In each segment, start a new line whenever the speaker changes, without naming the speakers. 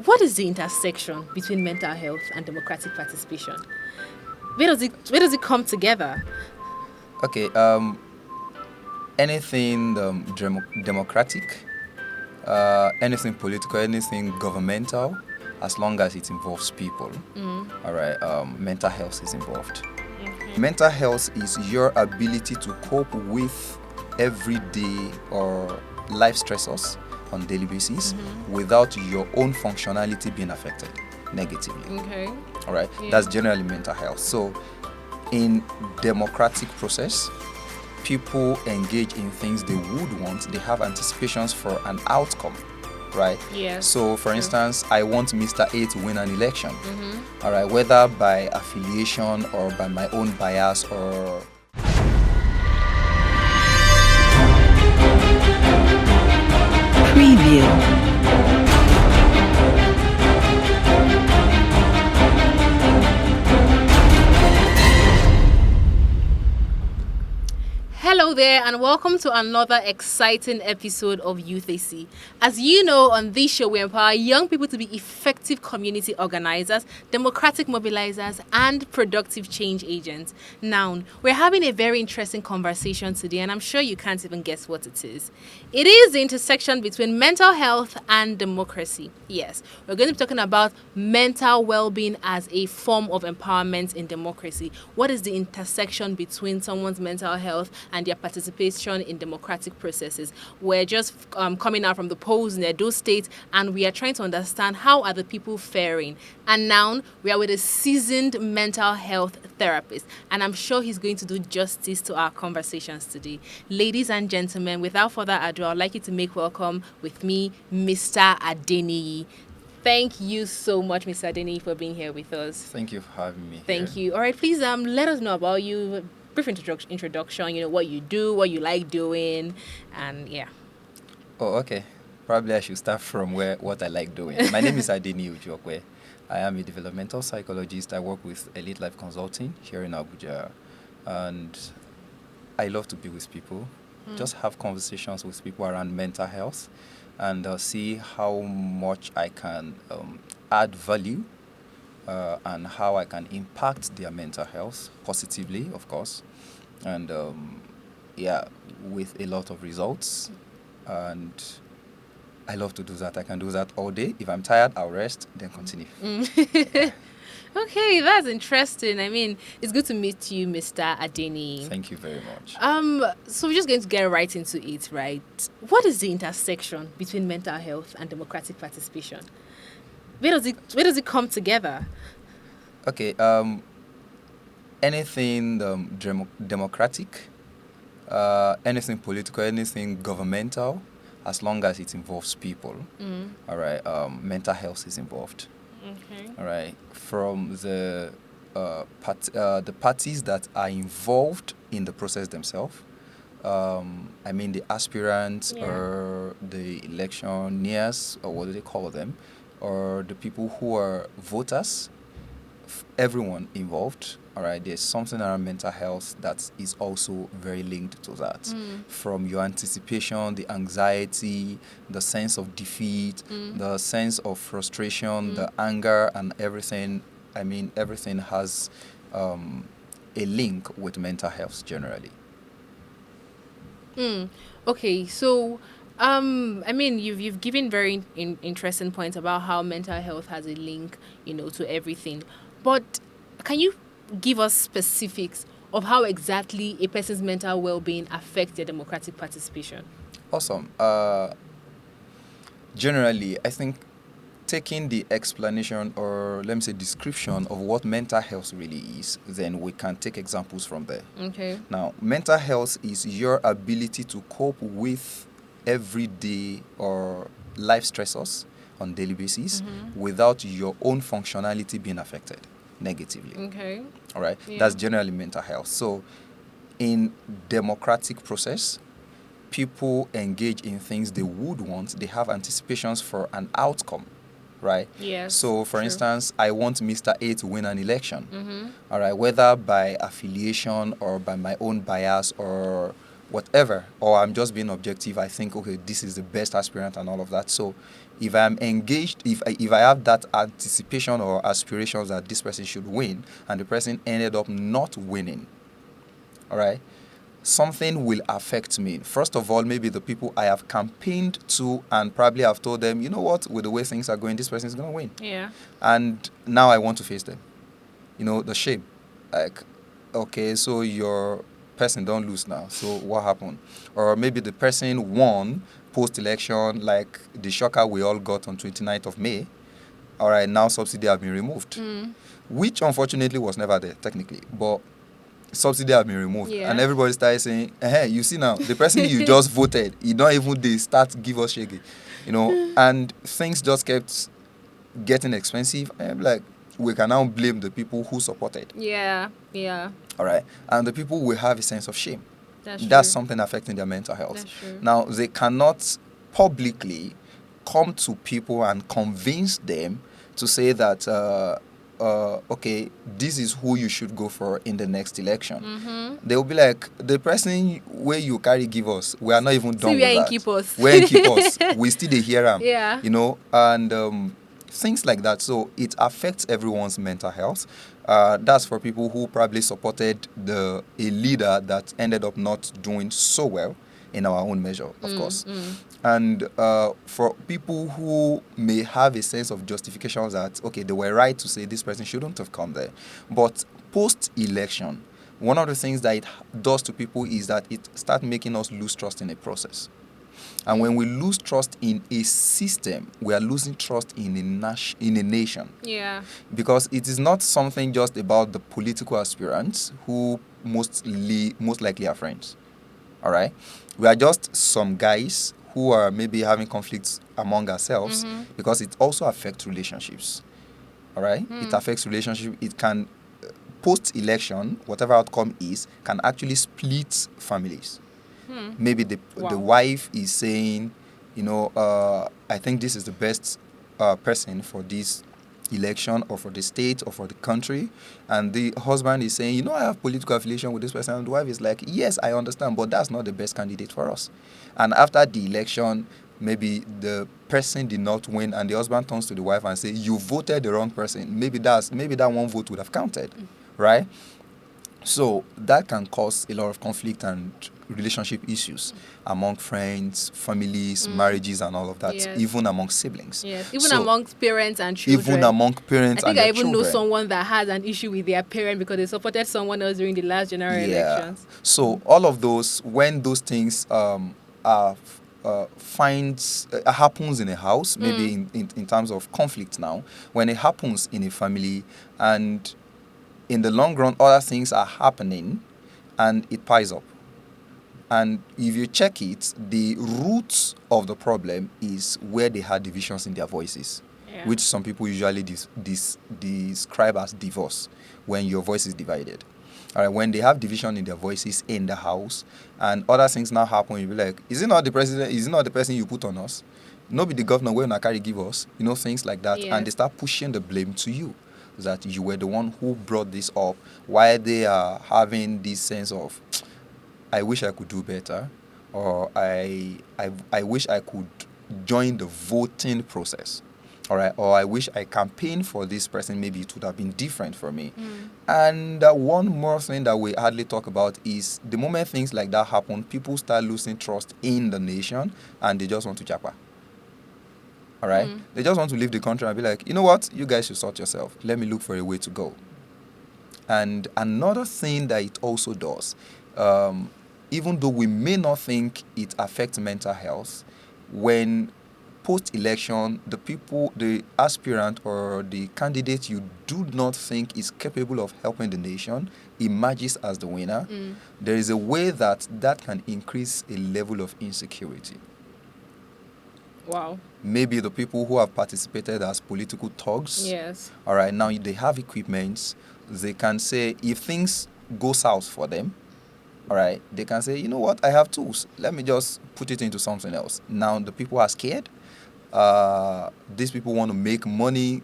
What is the intersection between mental health and democratic participation? Where does it come together?
Okay, anything democratic, anything political, anything governmental, as long as it involves people. All right, mental health is involved. Mental health is your ability to cope with everyday or life stressors on daily basis without your own functionality being affected negatively.
Okay.
All right,
Yeah.
that's generally mental health. So in democratic process, people engage in things they would want. They have anticipations for an outcome, right?
Yes.
So, for
True.
instance, I want Mr. A to win an election. All right, whether by affiliation or by my own bias or
Preview.
Hello there, and welcome to another exciting episode of Youthacy. As you know, on this show, we empower young people to be effective community organizers, democratic mobilizers, and productive change agents. Now, we're having a very interesting conversation today, and I'm sure you can't even guess what it is. It is the intersection between mental health and democracy. Yes, we're going to be talking about mental well-being as a form of empowerment in democracy. What is the intersection between someone's mental health and their participation in democratic processes? We're just coming out from the polls in Edo State, and we are trying to understand how are the people faring. And now we are with a seasoned mental health therapist, and I'm sure he's going to do justice to our conversations today. Ladies and gentlemen, without further ado, I'd like you to make welcome with me, Mr. Adeniyi. Thank you so much, Mr. Adeniyi, for being here with us.
thank you for having me.
Thank
here.
you. All right, please let us know about you. Brief introduction. What you do, what you like doing, and yeah.
Oh, okay. Probably I should start from what I like doing. My name is Adeniyi Ujokwe. I am a developmental psychologist. I work with Elite Life Consulting here in Abuja, and I love to be with people, just have conversations with people around mental health, and see how much I can add value and how I can impact their mental health positively, of course, and with a lot of results. And I love to do that. I can do that all day. If I'm tired, I'll rest, then continue.
Okay, that's interesting. I mean, it's good to meet you, Mr. Adeniyi.
Thank you very much.
So we're just going to get right into it, right? What is the intersection between mental health and democratic participation? Where does it come together?
Okay, anything democratic, anything political, anything governmental, as long as it involves people. All right, mental health is involved.
Okay.
All right, from the parties that are involved in the process themselves. I mean the aspirants
Yeah.
or the electioneers, or what do they call them, or the people who are voters. Everyone involved. All right, there's something around mental health that is also very linked to that. From your anticipation, the anxiety, the sense of defeat, the sense of frustration, the anger, and everything. I mean, everything has a link with mental health generally.
Okay, so I mean, you've given very interesting points about how mental health has a link, to everything. But can you give us specifics of how exactly a person's mental well-being affects their democratic participation?
Awesome. Generally, I think taking the explanation, or let me say description, of what mental health really is, then we can take examples from there.
Okay.
Now, mental health is your ability to cope with everyday or life stressors on daily basis without your own functionality being affected negatively.
Okay.
All right,
Yeah.
that's generally mental health. So in democratic process, people engage in things they would want. They have anticipations for an outcome, right?
Yes.
So, for
True.
instance, I want Mr. A to win an election. All right, whether by affiliation or by my own bias or whatever, or I'm just being objective, I think, okay, this is the best aspirant and all of that. So if I'm engaged, if I have that anticipation or aspirations that this person should win, and the person ended up not winning, all right, something will affect me. First of all, maybe the people I have campaigned to and probably have told them, you know what, with the way things are going, this person is going to win.
Yeah.
And now I want to face them. The shame. Like, okay, so your person don't lose now. So what happened? Or maybe the person won post-election, like the shocker we all got on 29th of May. All right, now subsidy have been removed, which unfortunately was never there technically, but subsidy have been removed.
Yeah.
And everybody started saying, hey, you see now, the person you just voted, you don't even they start give us shaggy, and things just kept getting expensive. And like, we can now blame the people who supported.
Yeah.
All right. And the people will have a sense of shame.
That's
That's
true.
something affecting their mental health.
That's true.
Now, they cannot publicly come to people and convince them to say that, okay, this is who you should go for in the next election. They will be like, the person where you carry give us, we are not even done with that.
Keep us.
Where in keep us, we still dey hear am.
Yeah.
And things like that. So it affects everyone's mental health. That's for people who probably supported a leader that ended up not doing so well in our own measure, of course. And for people who may have a sense of justification that, okay, they were right to say this person shouldn't have come there. But post-election, one of the things that it does to people is that it starts making us lose trust in a process. And when we lose trust in a system, we are losing trust in a nation.
Yeah.
Because it is not something just about the political aspirants who most likely are friends. All right? We are just some guys who are maybe having conflicts among ourselves because it also affects relationships. All right? It affects relationships. It can, post-election, whatever outcome is, can actually split families. Maybe the wife is saying, I think this is the best person for this election or for the state or for the country. And the husband is saying, I have political affiliation with this person. And the wife is like, yes, I understand, but that's not the best candidate for us. And after the election, maybe the person did not win and the husband turns to the wife and says, you voted the wrong person. Maybe that one vote would have counted, right? So that can cause a lot of conflict and relationship issues among friends, families, marriages, and all of that, even among siblings.
Yes, even amongst parents and children.
Even among parents and their children.
I think I even know someone that has an issue with their parent because they supported someone else during the last general elections.
So all of those, when those things happens in a house, maybe in terms of conflict now, when it happens in a family and in the long run, other things are happening and it piles up. And if you check it, the roots of the problem is where they had divisions in their voices, which some people usually describe as divorce, when your voice is divided. All right, when they have division in their voices in the house and other things now happen, you'll be like, is it not the president? Is it not the person you put on us? Not be the governor where na carry give us, things like that.
Yes.
And they start pushing the blame to you, that you were the one who brought this up, why they are having this sense of, I wish I could do better, or I wish I could join the voting process, all right, or I wish I campaigned for this person, maybe it would have been different for me. And one more thing that we hardly talk about is the moment things like that happen, people start losing trust in the nation and they just want to japa. All right? They just want to leave the country and be like, you know what? You guys should sort yourself. Let me look for a way to go. And another thing that it also does, even though we may not think it affects mental health, when post-election, the aspirant or the candidate you do not think is capable of helping the nation emerges as the winner, there is a way that can increase a level of insecurity.
Wow.
Maybe the people who have participated as political thugs.
Yes.
All right, now they have equipment. They can say, if things go south for them, all right, they can say, you know what, I have tools. Let me just put it into something else. Now the people are scared. These people want to make money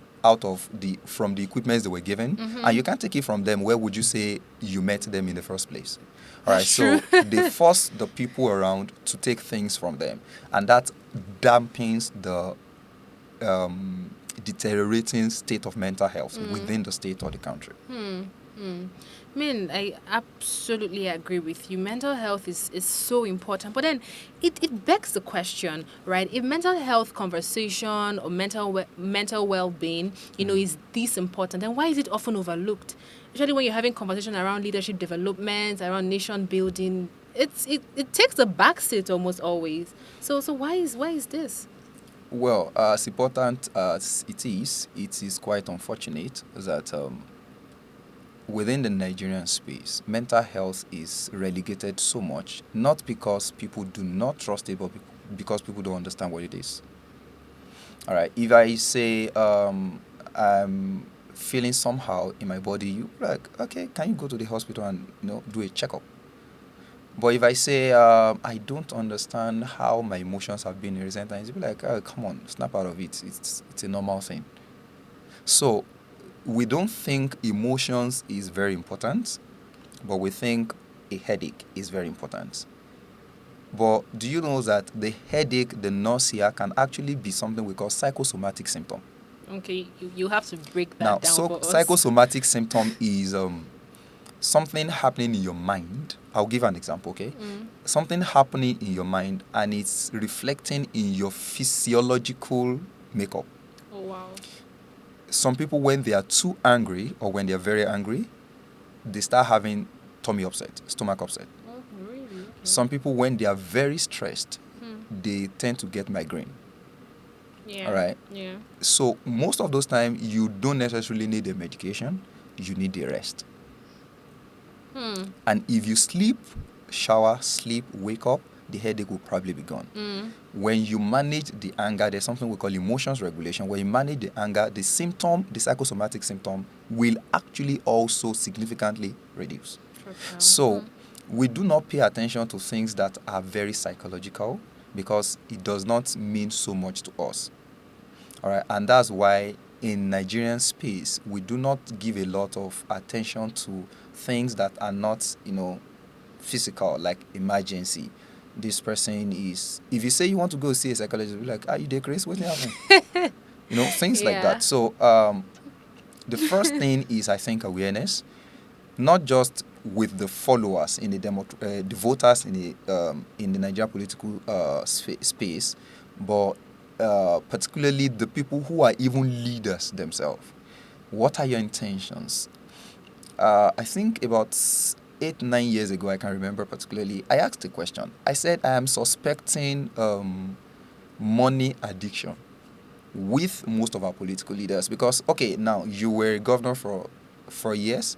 from the equipments they were given, and you can't take it from them. Where would you say you met them in the first place? All right,
That's
so
true.
they force the people around to take things from them, and that dampens the deteriorating state of mental health within the state or the country.
I mean, I absolutely agree with you. Mental health is so important. But then it begs the question, right? If mental health conversation or mental well-being, is this important, then why is it often overlooked? Especially when you're having conversation around leadership development, around nation building, it takes a backseat almost always. So why is this?
Well, as important as it is quite unfortunate that within the Nigerian space, mental health is relegated so much, not because people do not trust it, but because people don't understand what it is. All right, if I say I'm feeling somehow in my body, you like, okay, can you go to the hospital and do a checkup? But if I say I don't understand how my emotions have been in recent times, you'll be like, oh, come on, snap out of it. It's a normal thing. So we don't think emotions is very important, but we think a headache is very important. But do you know that the headache, the nausea, can actually be something we call psychosomatic symptom?
Okay, you have to break
Now,
that down
so
for us.
psychosomatic symptom is something happening in your mind. I'll give an example, okay? Something happening in your mind and it's reflecting in your physiological makeup.
Oh, wow.
Some people, when they are too angry or when they are very angry, they start having tummy upset, stomach upset.
Oh, really? Okay.
Some people, when they are very stressed, they tend to get migraine.
Yeah.
All right?
Yeah.
So most of those times, you don't necessarily need a medication. You need a rest. And if you sleep, shower, sleep, wake up, the headache will probably be gone. When you manage the anger, there's something we call emotions regulation. When you manage the anger, the psychosomatic symptom will actually also significantly reduce. So we do not pay attention to things that are very psychological because it does not mean so much to us. All right, and that's why in Nigerian space we do not give a lot of attention to things that are not, physical, like emergency. This person is. If you say you want to go see a psychologist, you'll be like, "Are you there, Chris? What's happening?" Things like
Yeah.
that. So the first thing is, I think, awareness, not just with the followers in the voters in the Nigerian political space, but particularly the people who are even leaders themselves. What are your intentions? I think about 8-9 years ago, I can remember particularly, I asked a question. I said, I am suspecting money addiction with most of our political leaders because, okay, now you were a governor for years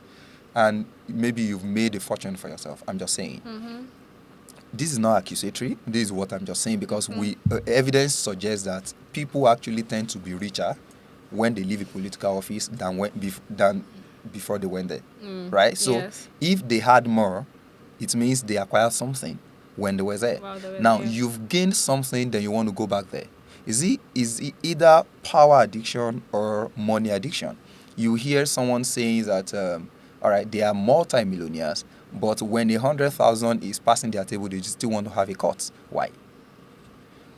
and maybe you've made a fortune for yourself. I'm just saying. This is not accusatory. This is what I'm just saying because evidence suggests that people actually tend to be richer when they leave a political office than before they went there, right? So
Yes.
if they had more, it means they acquired something when they were there.
While they were
Now
there.
you've gained something, then you want to go back there. Is it either power addiction or money addiction? You hear someone saying that, all right, they are multi-millionaires, but when 100,000 is passing their table, they just still want to have a cut. Why?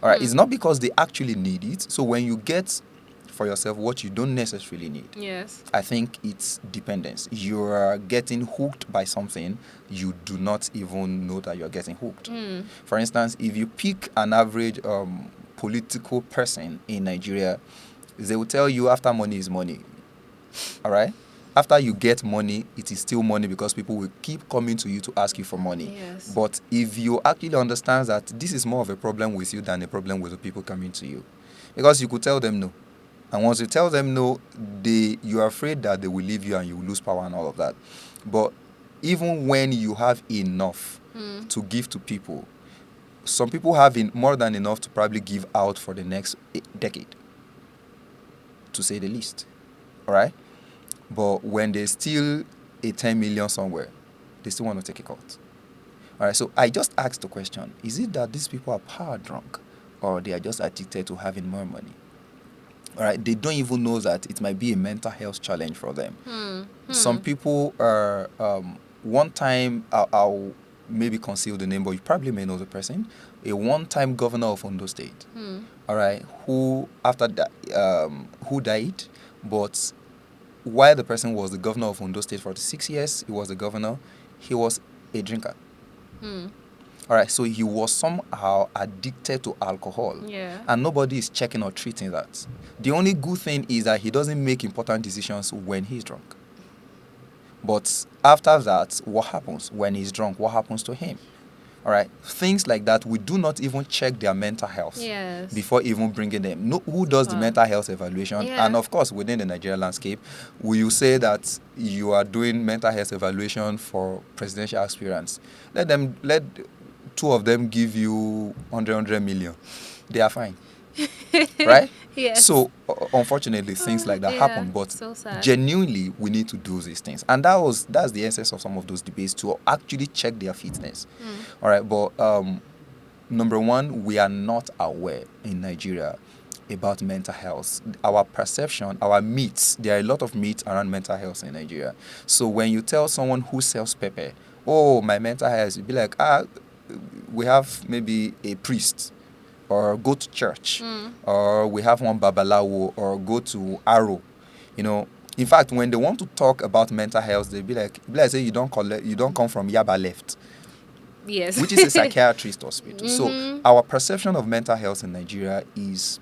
All right, it's not because they actually need it. So when you get for yourself what you don't necessarily need,
Yes.
I think it's dependence. You are getting hooked by something you do not even know that you're getting hooked. For instance, if you pick an average political person in Nigeria, they will tell you after money is money. All right? After you get money, it is still money because people will keep coming to you to ask you for money.
Yes.
But if you actually understand that this is more of a problem with you than a problem with the people coming to you, because you could tell them no. And once you tell them no, you are afraid that they will leave you and you will lose power and all of that. But even when you have enough to give to people, some people have more than enough to probably give out for the next decade, to say the least. All right? But when there's still a 10 million somewhere, they still want to take a cut. All right, so I just asked the question, is it that these people are power drunk or they are just addicted to having more money? All right, they don't even know that it might be a mental health challenge for them. Some people are, one time, I'll maybe conceal the name, but you probably may know the person, a one-time governor of Ondo State, all right, who after that, who died, but while the person was the governor of Ondo State for 6 years, he was the governor, he was a drinker. All right, so he was somehow addicted to alcohol.
Yeah.
And nobody is checking or treating that. The only good thing is that he doesn't make important decisions when he's drunk. But after that, what happens? When he's drunk, what happens to him? All right, things like that, we do not even check their mental health before even bringing them. No, who does the mental health evaluation?
Yeah.
And of course, within the Nigerian landscape, will you say that you are doing mental health evaluation for presidential aspirants? Let two of them give you 100 million. They are fine. Right?
Yes.
So, unfortunately, things like that happen. But
so sad.
genuinely, we need to do these things. And that's the essence of some of those debates, to actually check their fitness. All right. But number one, we are not aware in Nigeria about mental health. Our perception, our myths, there are a lot of myths around mental health in Nigeria. So when you tell someone who sells pepper, oh, my mental health, you'd be like, we have maybe a priest, or go to church, or we have one babalawo, or go to Arrow. In fact, when they want to talk about mental health, they'll be like, say you don't come from Yaba left.
Yes.
Which is a psychiatrist hospital. So our perception of mental health in Nigeria is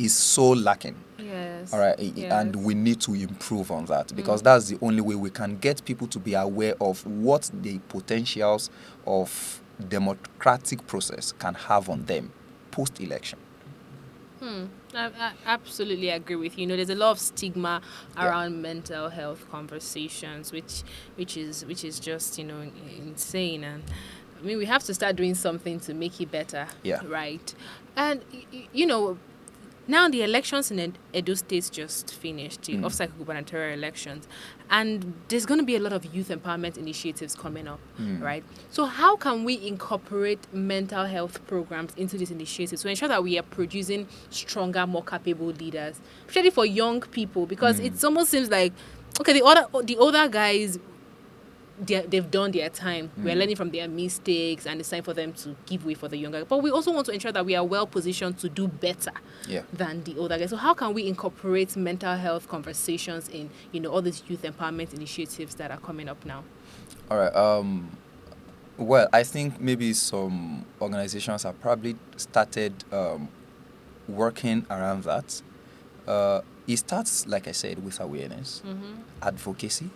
so lacking.
Yes.
All right.
Yes.
And we need to improve on that, because that's the only way we can get people to be aware of what the potentials of democratic process can have on them post-election.
I absolutely agree with you. There's a lot of stigma around mental health conversations, which is just insane. And I mean, we have to start doing something to make it better.
Yeah.
Right. And now the elections in Edo State just finished, the off-cycle gubernatorial elections, and there's going to be a lot of youth empowerment initiatives coming up, right? So how can we incorporate mental health programs into these initiatives to ensure that we are producing stronger, more capable leaders, especially for young people? Because it almost seems like, okay, the older guys, they've done their time. We're learning from their mistakes, and it's time for them to give way for the younger. But we also want to ensure that we are well positioned to do better than the older guys. So how can we incorporate mental health conversations in all these youth empowerment initiatives that are coming up now?
All right. Well, I think maybe some organizations have probably started working around that. It starts, like I said, with awareness, advocacy.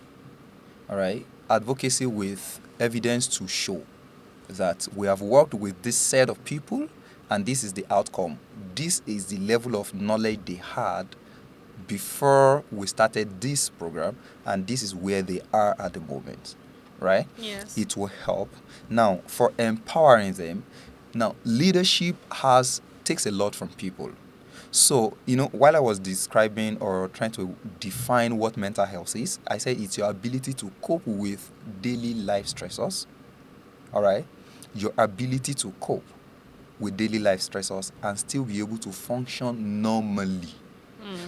All right. Advocacy with evidence to show that we have worked with this set of people and this is the outcome. This is the level of knowledge they had before we started this program, and this is where they are at the moment. Right?
Yes.
It will help. Now, for empowering them, leadership takes a lot from people. So, while I was describing or trying to define what mental health is, I said it's your ability to cope with daily life stressors. All right? Your ability to cope with daily life stressors and still be able to function normally.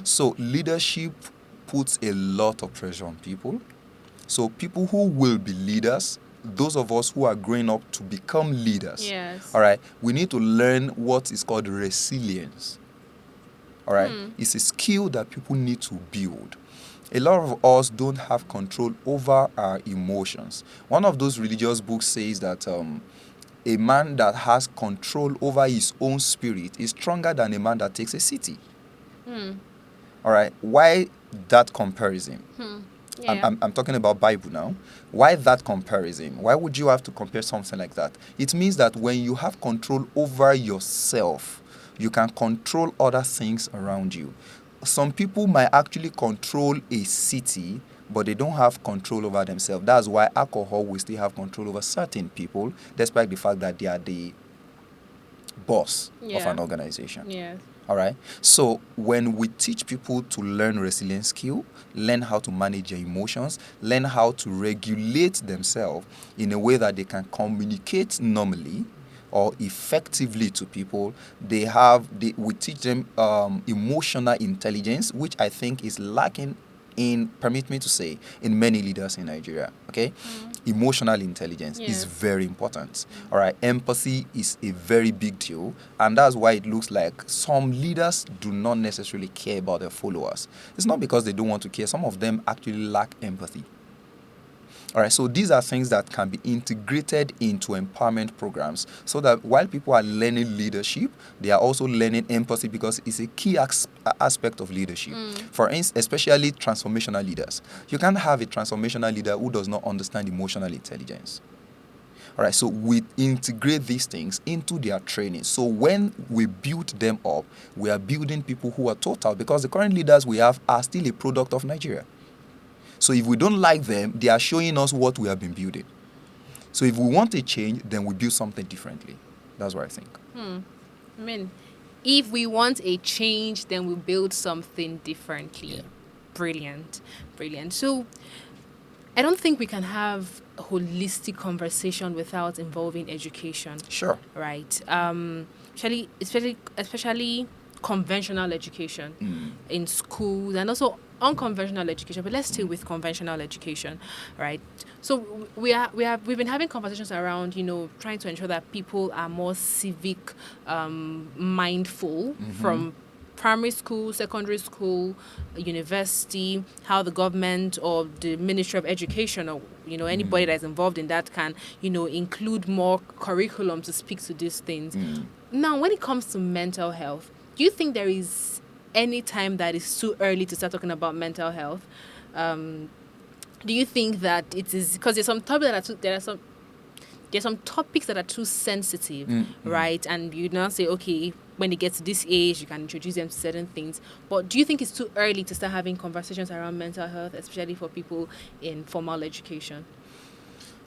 So, leadership puts a lot of pressure on people. So, people who will be leaders, those of us who are growing up to become leaders, all right, we need to learn what is called resilience. All right, it's a skill that people need to build. A lot of us don't have control over our emotions. One of those religious books says that a man that has control over his own spirit is stronger than a man that takes a city. All right, why that comparison? I'm talking about Bible now. Why that comparison? Why would you have to compare something like that? It means that when you have control over yourself, you can control other things around you. Some people might actually control a city, but they don't have control over themselves. That's why alcohol will still have control over certain people, despite the fact that they are the boss of an organization.
Yes.
All right. So when we teach people to learn resilience skill, learn how to manage their emotions, learn how to regulate themselves in a way that they can communicate normally, or effectively to people, we teach them emotional intelligence, which I think is lacking in, permit me to say, in many leaders in Nigeria. Okay, emotional intelligence is very important. All right, empathy is a very big deal, and that's why it looks like some leaders do not necessarily care about their followers. It's not because they don't want to care. Some of them actually lack empathy. All right, so these are things that can be integrated into empowerment programs, so that while people are learning leadership, they are also learning empathy, because it's a key aspect of leadership. For instance, especially transformational leaders. You can't have a transformational leader who does not understand emotional intelligence. All right, so we integrate these things into their training. So when we build them up, we are building people who are total, because the current leaders we have are still a product of Nigeria. So if we don't like them, they are showing us what we have been building. So if we want a change, then we build something differently. That's what I think.
I mean, if we want a change, then we build something differently.
Yeah.
Brilliant. So I don't think we can have a holistic conversation without involving education.
Sure.
Right. Especially conventional education in schools, and also unconventional education. But let's stay with conventional education, right? So we've been having conversations around, trying to ensure that people are more civic mindful from primary school, secondary school, university, how the government or the Ministry of Education, or anybody that's involved in that can include more curriculum to speak to these things. Now, when it comes to mental health, do you think there is any time that is too early to start talking about mental health? Do you think that it is, because there's some topics that are too sensitive, right? And you now say, okay, when they get to this age, you can introduce them to certain things. But do you think it's too early to start having conversations around mental health, especially for people in formal education?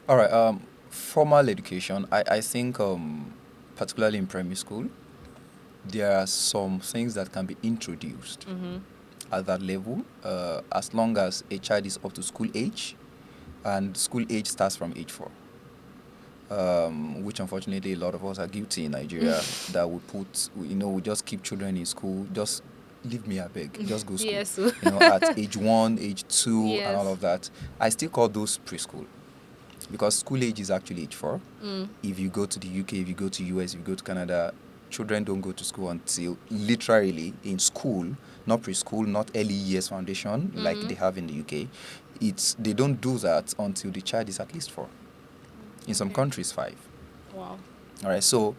All right. Formal education, I think, particularly in primary school, there are some things that can be introduced at that level, as long as a child is up to school age, and school age starts from age 4. Which unfortunately a lot of us are guilty in Nigeria, that we just keep children in school. Just leave me, I beg. Just go school.
Yes.
At age 1, age 2,
Yes.
and all of that. I still call those preschool, because school age is actually age 4. If you go to the UK, if you go to US, if you go to Canada, children don't go to school until literally in school, not preschool, not early years foundation like they have in the UK. They don't do that until the child is at least 4. In some countries, 5.
Wow.
All right. So,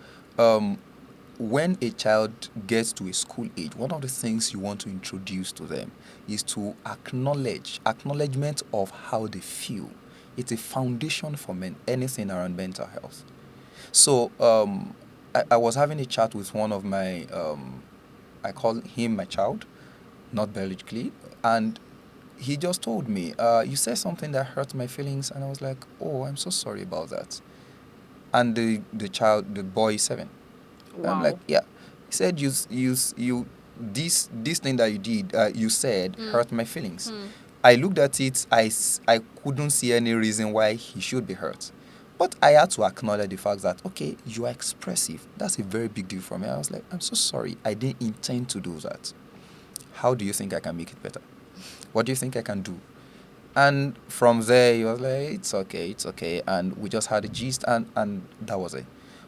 when a child gets to a school age, one of the things you want to introduce to them is to acknowledgement of how they feel. It's a foundation for anything around mental health. So, I was having a chat with one of my, I call him my child, not biologically, and he just told me, you said something that hurt my feelings, and I was like, oh, I'm so sorry about that. And the boy is 7.
Wow.
I'm like, yeah. He said, this thing that you did, you said, hurt my feelings. I looked at it, I couldn't see any reason why he should be hurt. But I had to acknowledge the fact that, okay, you are expressive. That's a very big deal for me. I was like, I'm so sorry. I didn't intend to do that. How do you think I can make it better? What do you think I can do? And from there, he was like, it's okay. And we just had a gist, and that was it.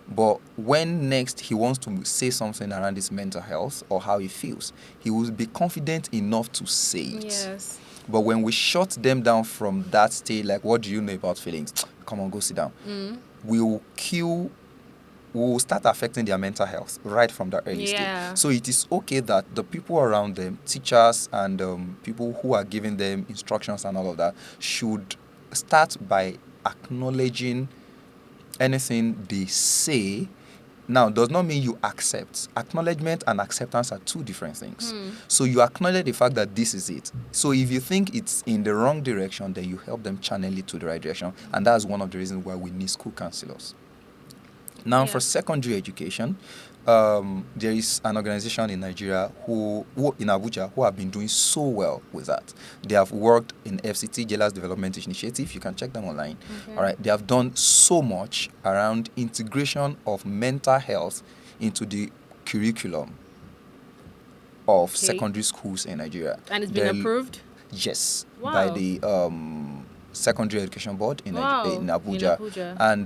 But when next he wants to say something around his mental health or how he feels, he will be confident enough to say it.
Yes.
But when we shut them down from that state, like, what do you know about feelings? Come on, go sit down. We will start affecting their mental health right from the early stage. So it is okay that the people around them, teachers and people who are giving them instructions and all of that, should start by acknowledging anything they say. Now, does not mean you accept. Acknowledgement and acceptance are 2 different things. So you acknowledge the fact that this is it. So if you think it's in the wrong direction, then you help them channel it to the right direction. And that's one of the reasons why we need school counselors. Now, for secondary education, there is an organization in Nigeria who in Abuja who have been doing so well with that. They have worked in FCT Jailers Development Initiative. You can check them online.
Okay.
All right, they have done so much around integration of mental health into the curriculum of secondary schools in Nigeria.
And it's been approved?
Yes,
wow.
by the Secondary Education Board in Abuja. And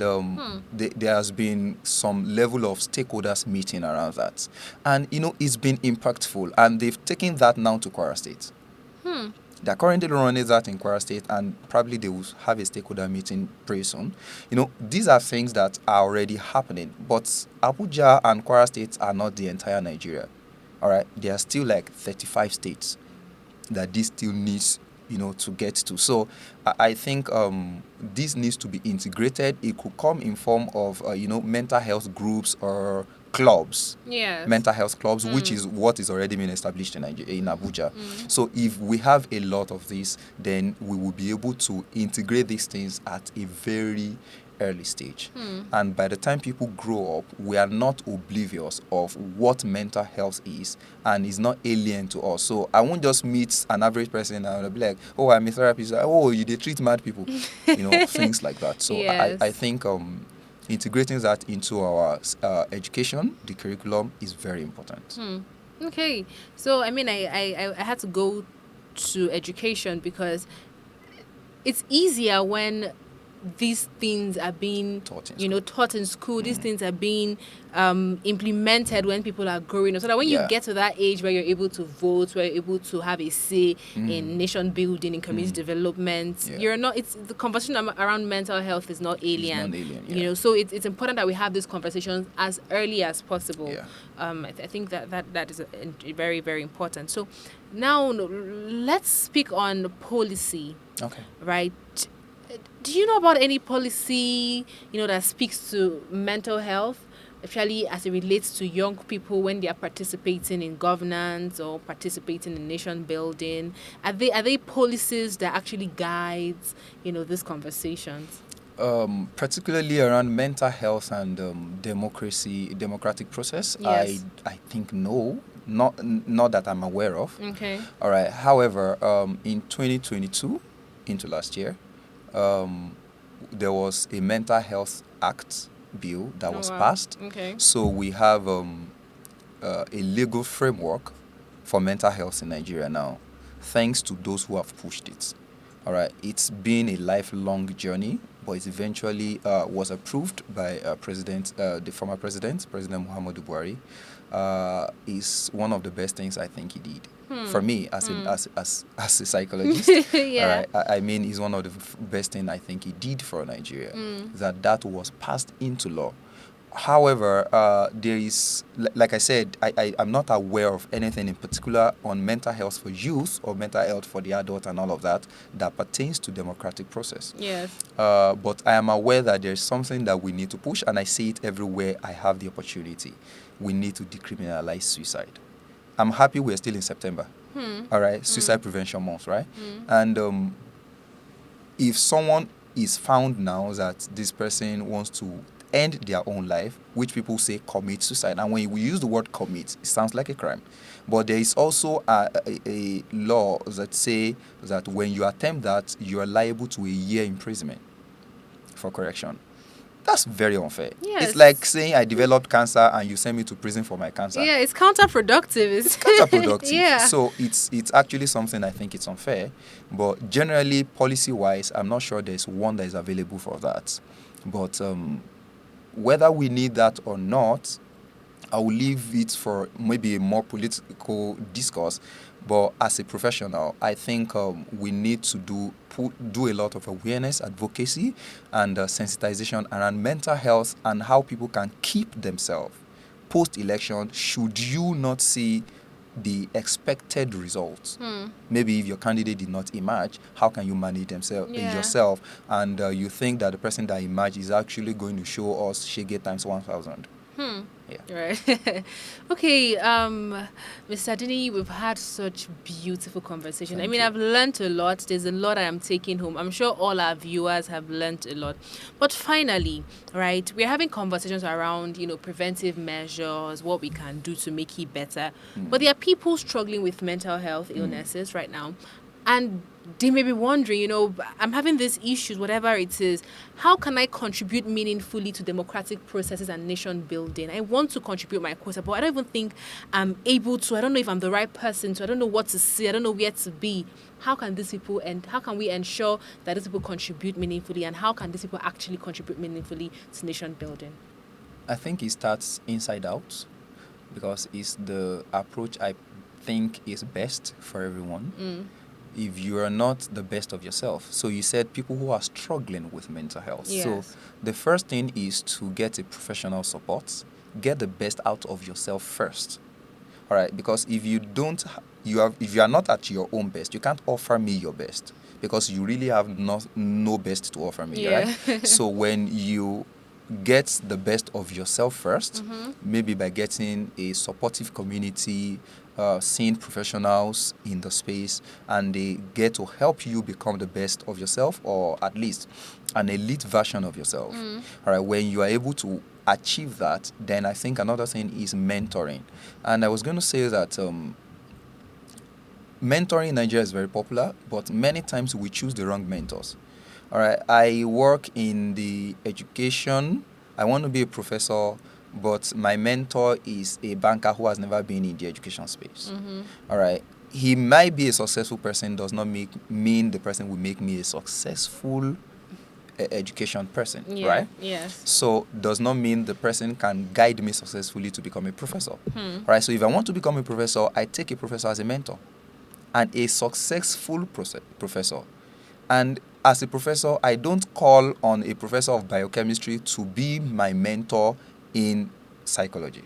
there has been some level of stakeholders meeting around that. And, it's been impactful. And they've taken that now to Kwara State. They're currently running that in Kwara State, and probably they will have a stakeholder meeting pretty soon. These are things that are already happening. But Abuja and Kwara State are not the entire Nigeria. All right? There are still like 35 states that this still needs to get to. So I think this needs to be integrated. It could come in form of mental health groups or clubs.
Yes.
Mental health clubs, which is what is already been established in Abuja. So if we have a lot of this, then we will be able to integrate these things at a very early stage. And by the time people grow up, we are not oblivious of what mental health is, and is not alien to us. So I won't just meet an average person and I'll be like, oh, I'm a therapist. Oh, they treat mad people. Things like that. So
yes.
I think integrating that into our education, the curriculum, is very important.
Okay. So, I had to go to education because it's easier when these things are being taught in school. These things are being implemented when people are growing up, so that when you get to that age where you're able to vote, where you're able to have a say in nation building, in community development, you're not, it's the conversation around mental health is not alien.
It's not alien.
So it's important that we have these conversations as early as possible. I think that is very, very important. So now let's speak on policy.
Okay.
Right. Do you know about any policy, that speaks to mental health, especially as it relates to young people when they are participating in governance or participating in nation building? Are they policies that actually guides, these conversations?
Particularly around mental health and democratic process,
yes.
I think no. Not that I'm aware of.
Okay.
All right. However, in 2022, into last year, there was a mental health act bill that was passed.
Okay.
So we have a legal framework for mental health in Nigeria now, thanks to those who have pushed it. All right. It's been a lifelong journey, but it eventually was approved by the former President Muhammadu Buhari. Is one of the best things I think he did. For me, as a psychologist,
yeah.
Is one of the best things I think he did for Nigeria, that was passed into law. However, there is, like I said, I'm not aware of anything in particular on mental health for youth or mental health for the adult and all of that pertains to democratic process.
Yes.
But I am aware that there's something that we need to push, and I see it everywhere I have the opportunity. We need to decriminalize suicide. I'm happy we're still in September. All right, Suicide Prevention Month, right? And if someone is found now that this person wants to end their own life, which people say commit suicide, and when we use the word commit, it sounds like a crime. But there is also a law that say that when you attempt that, you are liable to a year imprisonment for correction. That's very unfair.
Yes.
It's like saying I developed cancer and you send me to prison for my cancer.
Yeah, it's counterproductive.
It's counterproductive.
Yeah.
So it's actually something I think it's unfair. But generally, policy-wise, I'm not sure there's one that is available for that. But whether we need that or not, I will leave it for maybe a more political discourse. But as a professional, I think we need to do a lot of awareness, advocacy, and sensitization around mental health and how people can keep themselves post-election should you not see the expected results. Maybe if your candidate did not emerge, how can you manage yourself? And you think that the person that emerged is actually going to show us Shege times 1,000. Yeah.
Right. Okay, Mr. Adini, we've had such beautiful conversation.
Thank
I mean,
you.
I've learned a lot. There's a lot I am taking home. I'm sure all our viewers have learned a lot. But finally, right, we're having conversations around, preventive measures, what we can do to make it better. But there are people struggling with mental health illnesses right now. And they may be wondering, I'm having these issues, whatever it is. How can I contribute meaningfully to democratic processes and nation building? I want to contribute my quota, but I don't even think I'm able to. I don't know if I'm the right person to. I don't know what to say. I don't know where to be. How can these people and how can we ensure that these people contribute meaningfully, and how can these people actually contribute meaningfully to nation building?
I think it starts inside out because it's the approach I think is best for everyone. If you are not the best of yourself. So you said people who are struggling with mental health.
Yes.
So the first thing is to get a professional support. Get the best out of yourself first. All right, because if you don't if you are not at your own best, you can't offer me your best because you really have no best to offer me,
Yeah.
right? So when you get the best of yourself 1st, maybe by getting a supportive community, seeing professionals in the space, and they get to help you become the best of yourself, or at least an elite version of yourself. All right, when you are able to achieve that, then I think another thing is mentoring. And I was going to say that mentoring in Nigeria is very popular, but many times we choose the wrong mentors. All right, I work in the education. I want to be a professor, but my mentor is a banker who has never been in the education space. All right, he might be a successful person, does not mean the person will make me a successful education person, right?
Yes.
So does not mean the person can guide me successfully to become a professor. All right, so if I want to become a professor, I take a professor as a mentor and a successful professor. And as a professor, I don't call on a professor of biochemistry to be my mentor in psychology.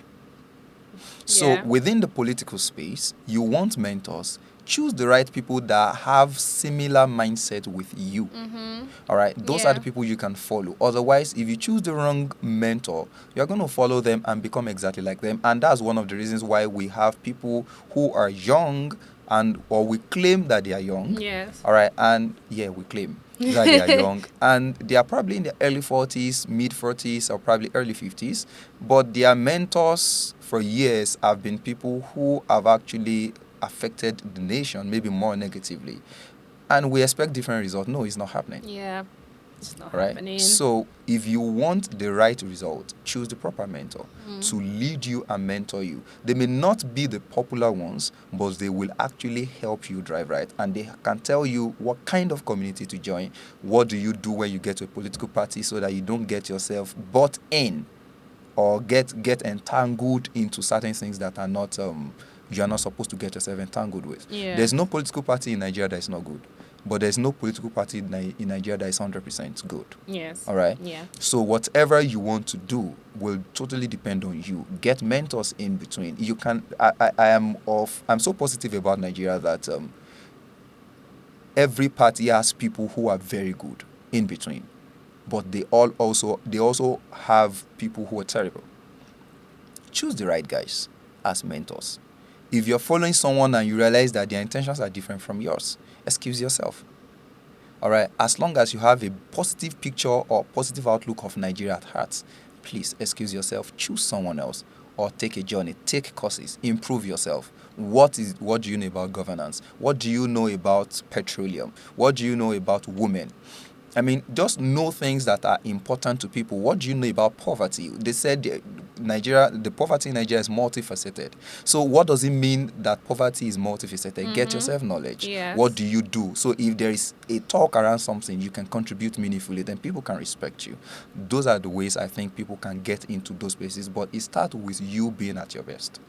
So within the political space, you want mentors. Choose the right people that have similar mindset with you. All right, those are the people you can follow. Otherwise, if you choose the wrong mentor, you're going to follow them and become exactly like them. And that's one of the reasons why we have people who are young or we claim that they are young.
Yes.
All right, and yeah, we claim that they are young, and they are probably in the early 40s, mid 40s, or probably early 50s. But their mentors for years have been people who have actually affected the nation, maybe more negatively. And we expect different results. No, it's not happening.
Yeah, it's not
Right?
happening.
So if you want the right result, choose the proper mentor to lead you and mentor you. They may not be the popular ones, but they will actually help you drive right. And they can tell you what kind of community to join. What do you do when you get to a political party so that you don't get yourself bought in or get entangled into certain things that are not you are not supposed to get yourself entangled with.
Yeah.
There's no political party in Nigeria that is not good, but there's no political party in Nigeria that is 100% good.
Yes.
All right.
Yeah.
So whatever you want to do will totally depend on you. Get mentors in between. You can. I'm so positive about Nigeria that every party has people who are very good in between, but they also have people who are terrible. Choose the right guys as mentors. If you're following someone and you realize that their intentions are different from yours, excuse yourself. All right, as long as you have a positive picture or positive outlook of Nigeria at heart, please excuse yourself, choose someone else, or take a journey, take courses, improve yourself. What do you know about governance? What do you know about petroleum? What do you know about women? I mean, just know things that are important to people. What do you know about poverty? They said the poverty in Nigeria is multifaceted. So what does it mean that poverty is multifaceted? Get yourself knowledge.
Yes.
What do you do? So if there is a talk around something, you can contribute meaningfully, then people can respect you. Those are the ways I think people can get into those places. But it starts with you being at your best.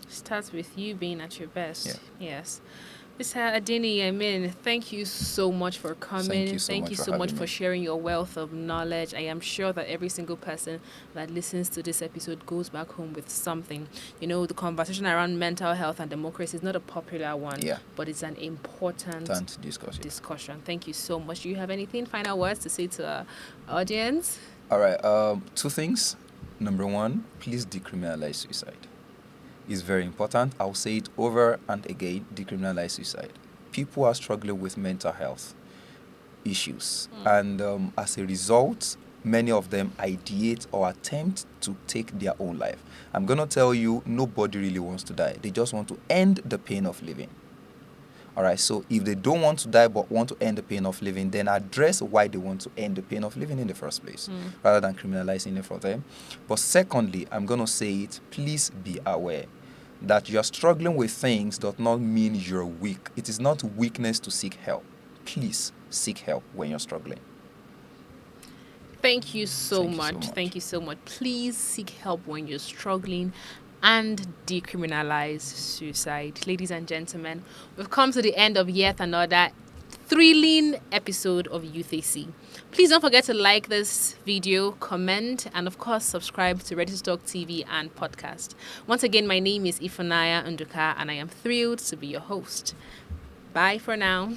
Starts with you being at your best.
Yeah.
Yes. Mr. Adini, thank you so much for coming.
Thank you so much
for sharing your wealth of knowledge. I am sure that every single person that listens to this episode goes back home with something. You know, the conversation around mental health and democracy is not a popular one, but it's an important discussion. Thank you so much. Do you have final words to say to our audience?
All right. Two things. Number one, please decriminalize suicide. It's very important. I'll say it over and again, decriminalize suicide. People are struggling with mental health issues. And as a result, many of them ideate or attempt to take their own life. I'm going to tell you, nobody really wants to die. They just want to end the pain of living. All right, so if they don't want to die but want to end the pain of living, then address why they want to end the pain of living in the first place, rather than criminalizing it for them. But secondly, I'm going to say it, please be aware that you're struggling with things does not mean you're weak. It is not weakness to seek help. Please seek help when you're struggling.
Thank you so much. Thank you so much. Please seek help when you're struggling and decriminalize suicide. Ladies and gentlemen, we've come to the end of yet another thrilling episode of Youthacy. Please don't forget to like this video, comment, and of course subscribe to Ready to Talk TV and podcast. Once again, my name is Ifunanya Nduka and I am thrilled to be your host. Bye for now.